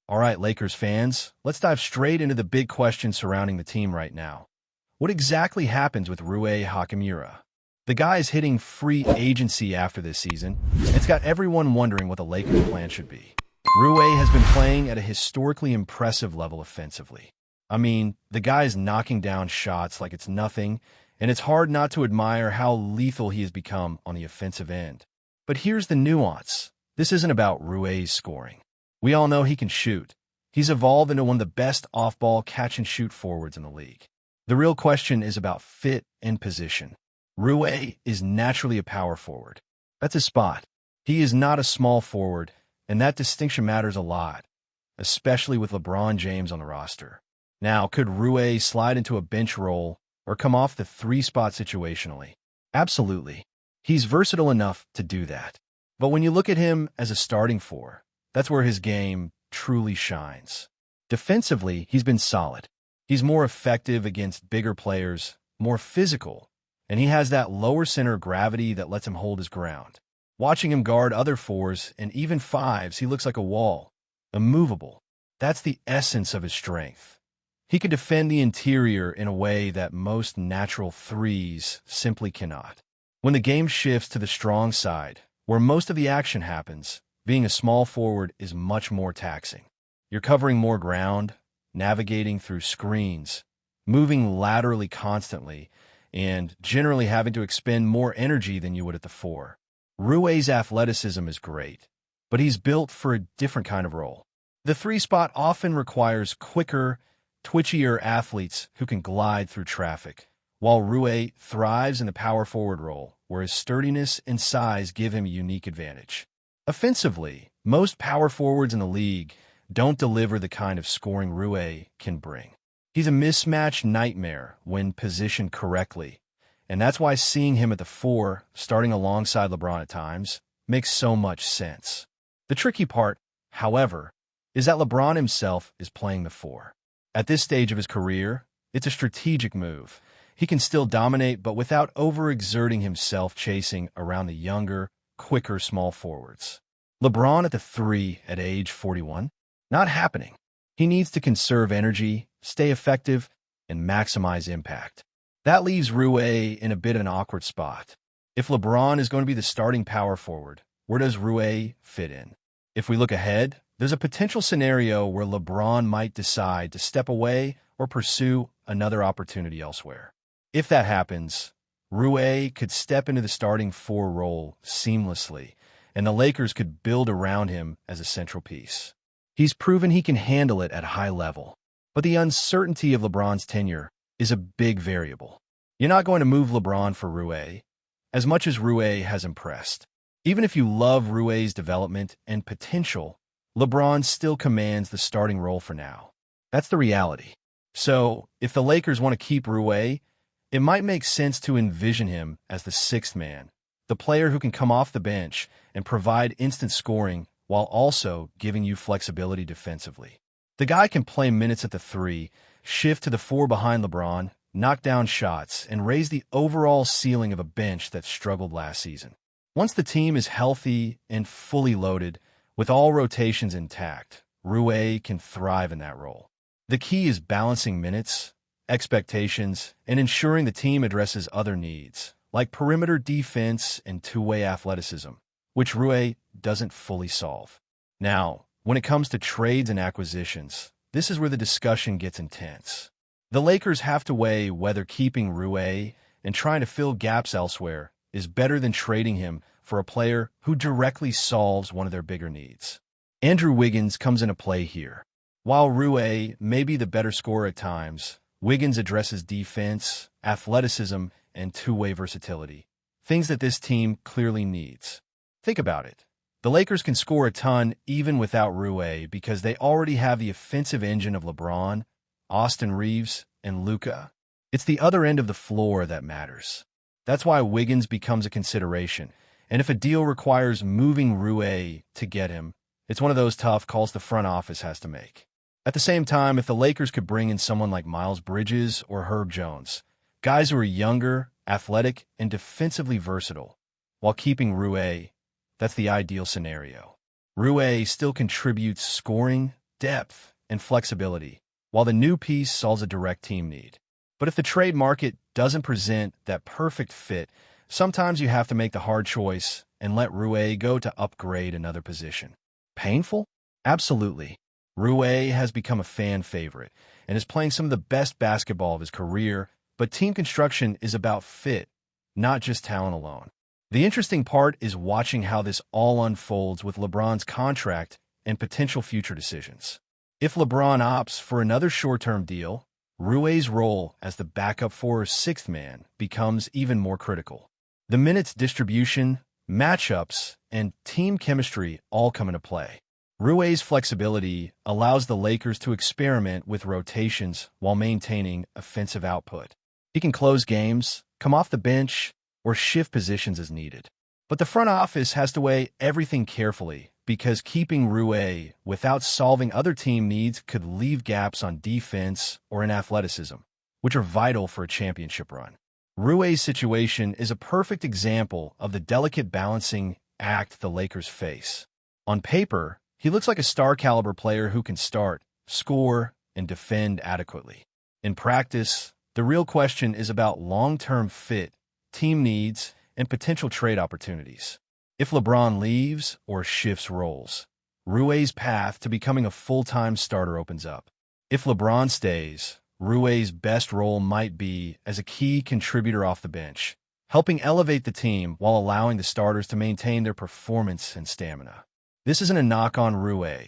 All right, Lakers fans, let's dive straight into the big question surrounding the team right now. What exactly happens with Rui Hachimura? The guy is hitting free agency after this season, and it's got everyone wondering what the Lakers' plan should be. Rui has been playing at a historically impressive level offensively. I mean, the guy is knocking down shots like it's nothing, and it's hard not to admire how lethal he has become on the offensive end. But here's the nuance. This isn't about Rui's scoring. We all know he can shoot. He's evolved into one of the best off-ball catch-and-shoot forwards in the league. The real question is about fit and position. Rui is naturally a power forward. That's his spot. He is not a small forward, and that distinction matters a lot, especially with LeBron James on the roster. Now, could Rui slide into a bench role or come off the three-spot situationally? Absolutely. He's versatile enough to do that. But when you look at him as a starting four, that's where his game truly shines. Defensively, he's been solid. He's more effective against bigger players, more physical, and he has that lower center of gravity that lets him hold his ground. Watching him guard other fours and even fives, he looks like a wall, immovable. That's the essence of his strength. He can defend the interior in a way that most natural threes simply cannot. When the game shifts to the strong side, where most of the action happens, being a small forward is much more taxing. You're covering more ground, navigating through screens, moving laterally constantly, and generally having to expend more energy than you would at the four. Rui's athleticism is great, but he's built for a different kind of role. The three spot often requires quicker, twitchier athletes who can glide through traffic, while Rui thrives in the power forward role, where his sturdiness and size give him a unique advantage. Offensively, most power forwards in the league don't deliver the kind of scoring Rui can bring. He's a mismatch nightmare when positioned correctly, and that's why seeing him at the four, starting alongside LeBron at times, makes so much sense. The tricky part, however, is that LeBron himself is playing the four. At this stage of his career, it's a strategic move. He can still dominate, but without overexerting himself chasing around the younger, quicker small forwards. LeBron at the three at age 41? Not happening. He needs to conserve energy, stay effective, and maximize impact. That leaves Rui in a bit of an awkward spot. If LeBron is going to be the starting power forward, where does Rui fit in? If we look ahead, there's a potential scenario where LeBron might decide to step away or pursue another opportunity elsewhere. If that happens, Rui could step into the starting four role seamlessly, and the Lakers could build around him as a central piece. He's proven he can handle it at a high level, but the uncertainty of LeBron's tenure is a big variable. You're not going to move LeBron for Rui, as much as Rui has impressed. Even if you love Rui's development and potential, LeBron still commands the starting role for now. That's the reality. So, if the Lakers want to keep Rui, it might make sense to envision him as the sixth man, the player who can come off the bench and provide instant scoring while also giving you flexibility defensively. The guy can play minutes at the three, shift to the four behind LeBron, knock down shots, and raise the overall ceiling of a bench that struggled last season. Once the team is healthy and fully loaded, with all rotations intact, Rui can thrive in that role. The key is balancing minutes, expectations, and ensuring the team addresses other needs, like perimeter defense and two-way athleticism, which Rui doesn't fully solve. Now, when it comes to trades and acquisitions, this is where the discussion gets intense. The Lakers have to weigh whether keeping Rui and trying to fill gaps elsewhere is better than trading him for a player who directly solves one of their bigger needs. Andrew Wiggins comes into play here. While Rui may be the better scorer at times, Wiggins addresses defense, athleticism, and two-way versatility, things that this team clearly needs. Think about it. The Lakers can score a ton even without Rui because they already have the offensive engine of LeBron, Austin Reeves, and Luka. It's the other end of the floor that matters. That's why Wiggins becomes a consideration, and if a deal requires moving Rui to get him, it's one of those tough calls the front office has to make. At the same time, if the Lakers could bring in someone like Miles Bridges or Herb Jones, guys who are younger, athletic, and defensively versatile, while keeping Rui, that's the ideal scenario. Rui still contributes scoring, depth, and flexibility, while the new piece solves a direct team need. But if the trade market doesn't present that perfect fit, sometimes you have to make the hard choice and let Rui go to upgrade another position. Painful? Absolutely. Rui has become a fan favorite and is playing some of the best basketball of his career, but team construction is about fit, not just talent alone. The interesting part is watching how this all unfolds with LeBron's contract and potential future decisions. If LeBron opts for another short-term deal, Rui's role as the backup for or sixth man becomes even more critical. The minutes distribution, matchups, and team chemistry all come into play. Rui's flexibility allows the Lakers to experiment with rotations while maintaining offensive output. He can close games, come off the bench, or shift positions as needed. But the front office has to weigh everything carefully because keeping Rui without solving other team needs could leave gaps on defense or in athleticism, which are vital for a championship run. Rui's situation is a perfect example of the delicate balancing act the Lakers face. On paper, he looks like a star-caliber player who can start, score, and defend adequately. In practice, the real question is about long-term fit, team needs, and potential trade opportunities. If LeBron leaves or shifts roles, Rui's path to becoming a full-time starter opens up. If LeBron stays, Rui's best role might be as a key contributor off the bench, helping elevate the team while allowing the starters to maintain their performance and stamina. This isn't a knock on Rui.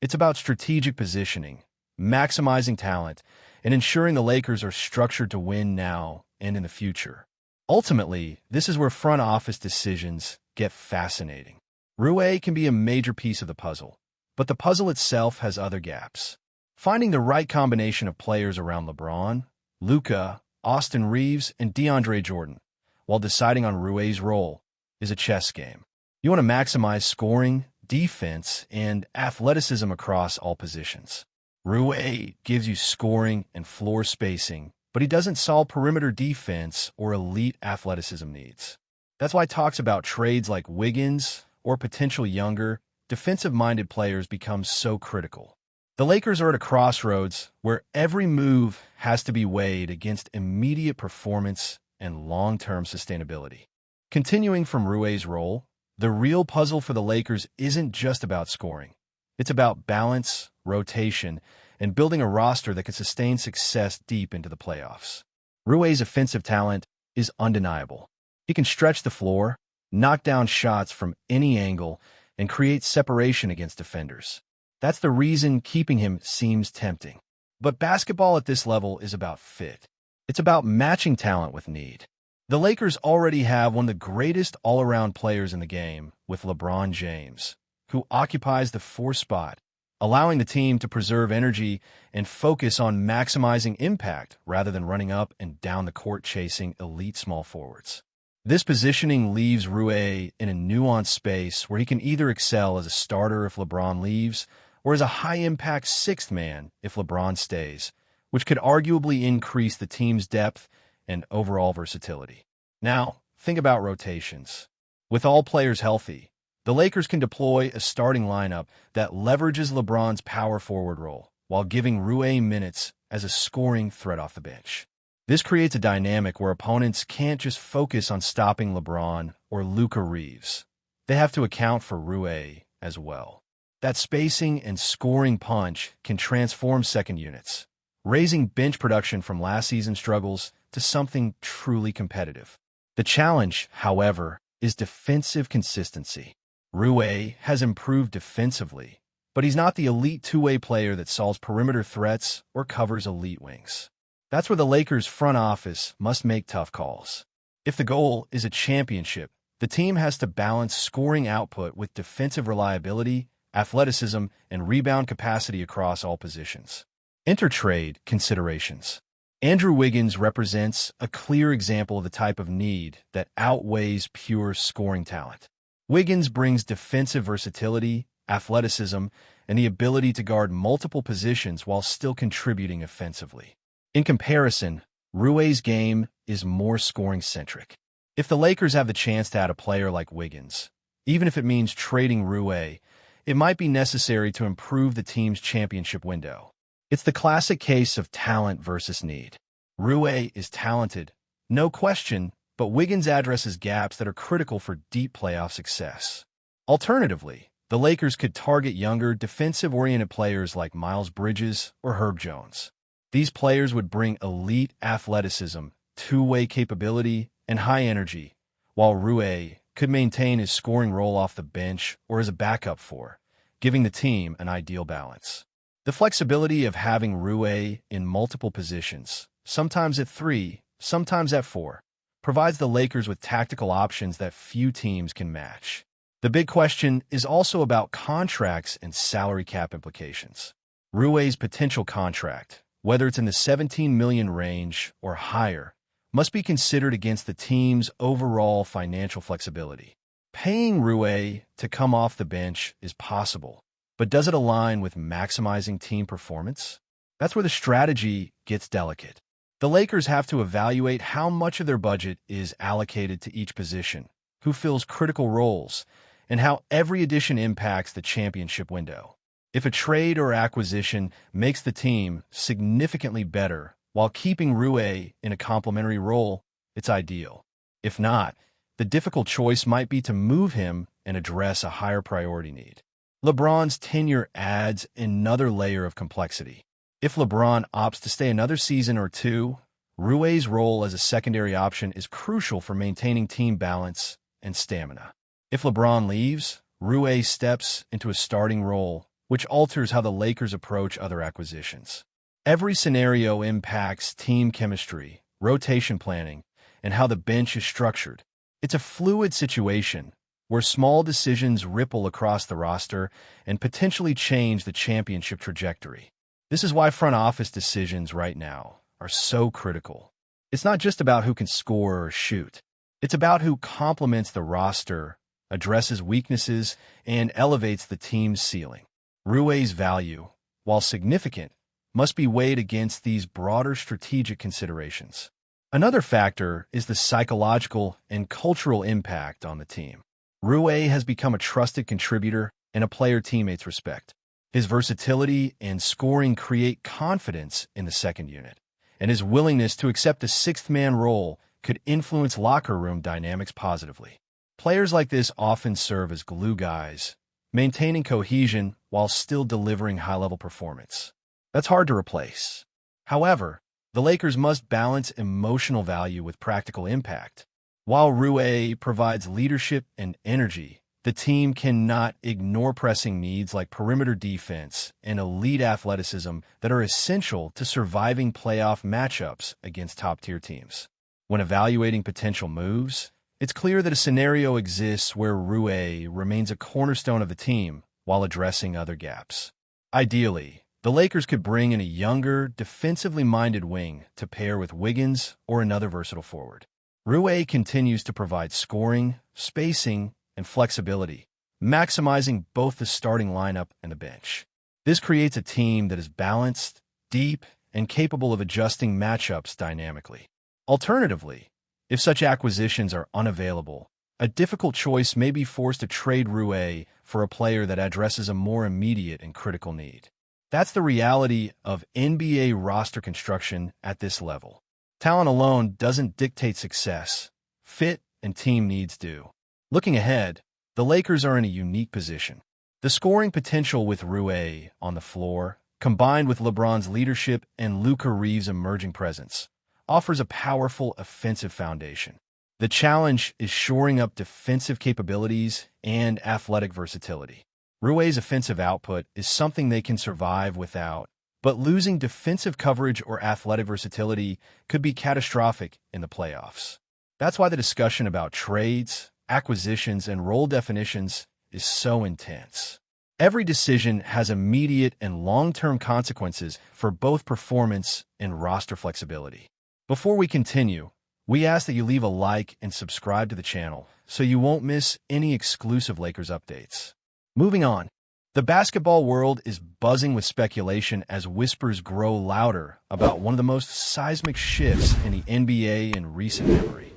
It's about strategic positioning, maximizing talent, and ensuring the Lakers are structured to win now and in the future. Ultimately, this is where front office decisions get fascinating. Rui can be a major piece of the puzzle, but the puzzle itself has other gaps. Finding the right combination of players around LeBron, Luka, Austin Reeves, and DeAndre Jordan, while deciding on Rui's role, is a chess game. You want to maximize scoring, defense, and athleticism across all positions. Rui gives you scoring and floor spacing, but he doesn't solve perimeter defense or elite athleticism needs. That's why talks about trades like Wiggins or potential younger, defensive-minded players become so critical. The Lakers are at a crossroads where every move has to be weighed against immediate performance and long-term sustainability. Continuing from Rui's role, the real puzzle for the Lakers isn't just about scoring. It's about balance, rotation, and building a roster that can sustain success deep into the playoffs. Rui's offensive talent is undeniable. He can stretch the floor, knock down shots from any angle, and create separation against defenders. That's the reason keeping him seems tempting. But basketball at this level is about fit. It's about matching talent with need. The Lakers already have one of the greatest all-around players in the game with LeBron James, who occupies the fourth spot, allowing the team to preserve energy and focus on maximizing impact rather than running up and down the court chasing elite small forwards. This positioning leaves Rui in a nuanced space where he can either excel as a starter if LeBron leaves or as a high-impact sixth man if LeBron stays, which could arguably increase the team's depth and overall versatility. Now, think about rotations. With all players healthy, the Lakers can deploy a starting lineup that leverages LeBron's power forward role while giving Rui minutes as a scoring threat off the bench. This creates a dynamic where opponents can't just focus on stopping LeBron or Luka Reeves. They have to account for Rui as well. That spacing and scoring punch can transform second units, raising bench production from last season's struggles to something truly competitive. The challenge, however, is defensive consistency. Rui has improved defensively, but he's not the elite two-way player that solves perimeter threats or covers elite wings. That's where the Lakers' front office must make tough calls. If the goal is a championship, the team has to balance scoring output with defensive reliability, athleticism, and rebound capacity across all positions. Enter trade considerations. Andrew Wiggins represents a clear example of the type of need that outweighs pure scoring talent. Wiggins brings defensive versatility, athleticism, and the ability to guard multiple positions while still contributing offensively. In comparison, Rui's game is more scoring-centric. If the Lakers have the chance to add a player like Wiggins, even if it means trading Rui, it might be necessary to improve the team's championship window. It's the classic case of talent versus need. Rui is talented, no question, but Wiggins addresses gaps that are critical for deep playoff success. Alternatively, the Lakers could target younger, defensive-oriented players like Miles Bridges or Herb Jones. These players would bring elite athleticism, two-way capability, and high energy, while Rui could maintain his scoring role off the bench or as a backup for, giving the team an ideal balance. The flexibility of having Rui in multiple positions, sometimes at 3, sometimes at 4, provides the Lakers with tactical options that few teams can match. The big question is also about contracts and salary cap implications. Rui's potential contract, whether it's in the $17 million range or higher, must be considered against the team's overall financial flexibility. Paying Rui to come off the bench is possible, but does it align with maximizing team performance? That's where the strategy gets delicate. The Lakers have to evaluate how much of their budget is allocated to each position, who fills critical roles, and how every addition impacts the championship window. If a trade or acquisition makes the team significantly better while keeping Rui in a complementary role, it's ideal. If not, the difficult choice might be to move him and address a higher priority need. LeBron's tenure adds another layer of complexity. If LeBron opts to stay another season or two, Rui's role as a secondary option is crucial for maintaining team balance and stamina. If LeBron leaves, Rui steps into a starting role, which alters how the Lakers approach other acquisitions. Every scenario impacts team chemistry, rotation planning, and how the bench is structured. It's a fluid situation where small decisions ripple across the roster and potentially change the championship trajectory. This is why front office decisions right now are so critical. It's not just about who can score or shoot. It's about who complements the roster, addresses weaknesses, and elevates the team's ceiling. Rui's value, while significant, must be weighed against these broader strategic considerations. Another factor is the psychological and cultural impact on the team. Rui has become a trusted contributor and a player teammates respect. His versatility and scoring create confidence in the second unit, and his willingness to accept a sixth-man role could influence locker room dynamics positively. Players like this often serve as glue guys, maintaining cohesion while still delivering high-level performance. That's hard to replace. However, the Lakers must balance emotional value with practical impact. While Rui provides leadership and energy, the team cannot ignore pressing needs like perimeter defense and elite athleticism that are essential to surviving playoff matchups against top-tier teams. When evaluating potential moves, it's clear that a scenario exists where Rui remains a cornerstone of the team while addressing other gaps. Ideally, the Lakers could bring in a younger, defensively minded wing to pair with Wiggins or another versatile forward. Rui continues to provide scoring, spacing, and flexibility, maximizing both the starting lineup and the bench. This creates a team that is balanced, deep, and capable of adjusting matchups dynamically. Alternatively, if such acquisitions are unavailable, a difficult choice may be forced to trade Rui for a player that addresses a more immediate and critical need. That's the reality of NBA roster construction at this level. Talent alone doesn't dictate success. Fit and team needs do. Looking ahead, the Lakers are in a unique position. The scoring potential with Rui on the floor, combined with LeBron's leadership and Luka Reeves' emerging presence, offers a powerful offensive foundation. The challenge is shoring up defensive capabilities and athletic versatility. Rui's offensive output is something they can survive without, but losing defensive coverage or athletic versatility could be catastrophic in the playoffs. That's why the discussion about trades, acquisitions, and role definitions is so intense. Every decision has immediate and long-term consequences for both performance and roster flexibility. Before we continue, we ask that you leave a like and subscribe to the channel so you won't miss any exclusive Lakers updates. Moving on, the basketball world is buzzing with speculation as whispers grow louder about one of the most seismic shifts in the NBA in recent memory.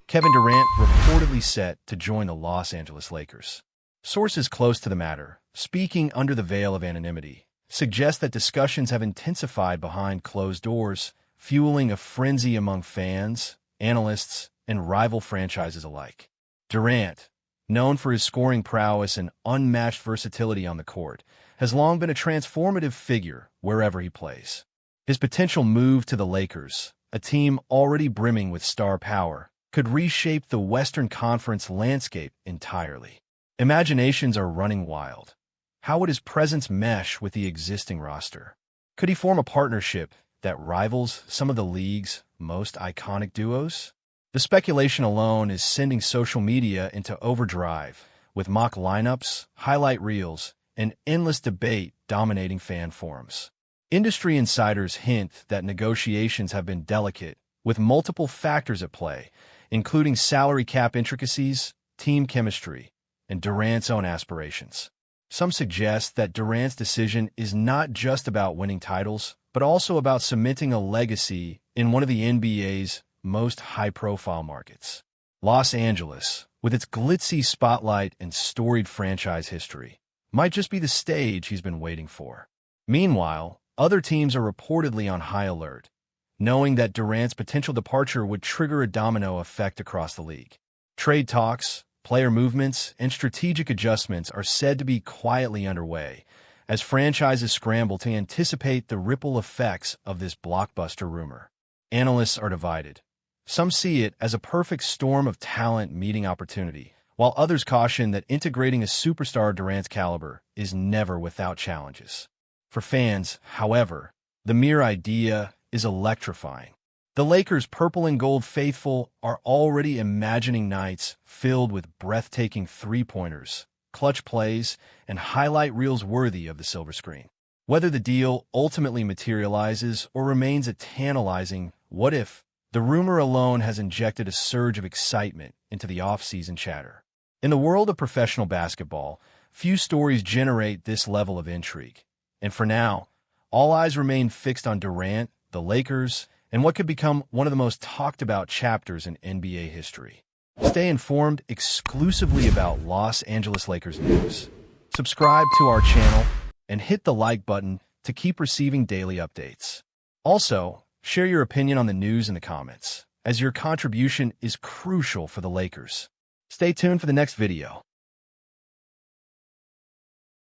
Kevin Durant reportedly set to join the Los Angeles Lakers. Sources close to the matter, speaking under the veil of anonymity, suggest that discussions have intensified behind closed doors, fueling a frenzy among fans, analysts, and rival franchises alike. Durant, known for his scoring prowess and unmatched versatility on the court, has long been a transformative figure wherever he plays. His potential move to the Lakers, a team already brimming with star power, could reshape the Western Conference landscape entirely. Imaginations are running wild. How would his presence mesh with the existing roster? Could he form a partnership that rivals some of the league's most iconic duos? The speculation alone is sending social media into overdrive, with mock lineups, highlight reels, and endless debate dominating fan forums. Industry insiders hint that negotiations have been delicate, with multiple factors at play, including salary cap intricacies, team chemistry, and Durant's own aspirations. Some suggest that Durant's decision is not just about winning titles, but also about cementing a legacy in one of the NBA's most high-profile markets. Los Angeles, with its glitzy spotlight and storied franchise history, might just be the stage he's been waiting for. Meanwhile, other teams are reportedly on high alert, knowing that Durant's potential departure would trigger a domino effect across the league. Trade talks, player movements, and strategic adjustments are said to be quietly underway, as franchises scramble to anticipate the ripple effects of this blockbuster rumor. Analysts are divided. Some see it as a perfect storm of talent meeting opportunity, while others caution that integrating a superstar of Durant's caliber is never without challenges. For fans, however, the mere idea is electrifying. The Lakers' purple and gold faithful are already imagining nights filled with breathtaking three-pointers, clutch plays, and highlight reels worthy of the silver screen. Whether the deal ultimately materializes or remains a tantalizing what-if, the rumor alone has injected a surge of excitement into the off-season chatter. In the world of professional basketball, few stories generate this level of intrigue. And for now, all eyes remain fixed on Durant, the Lakers, and what could become one of the most talked-about chapters in NBA history. Stay informed exclusively about Los Angeles Lakers news. Subscribe to our channel and hit the like button to keep receiving daily updates. Also, share your opinion on the news in the comments, as your contribution is crucial for the Lakers. Stay tuned for the next video.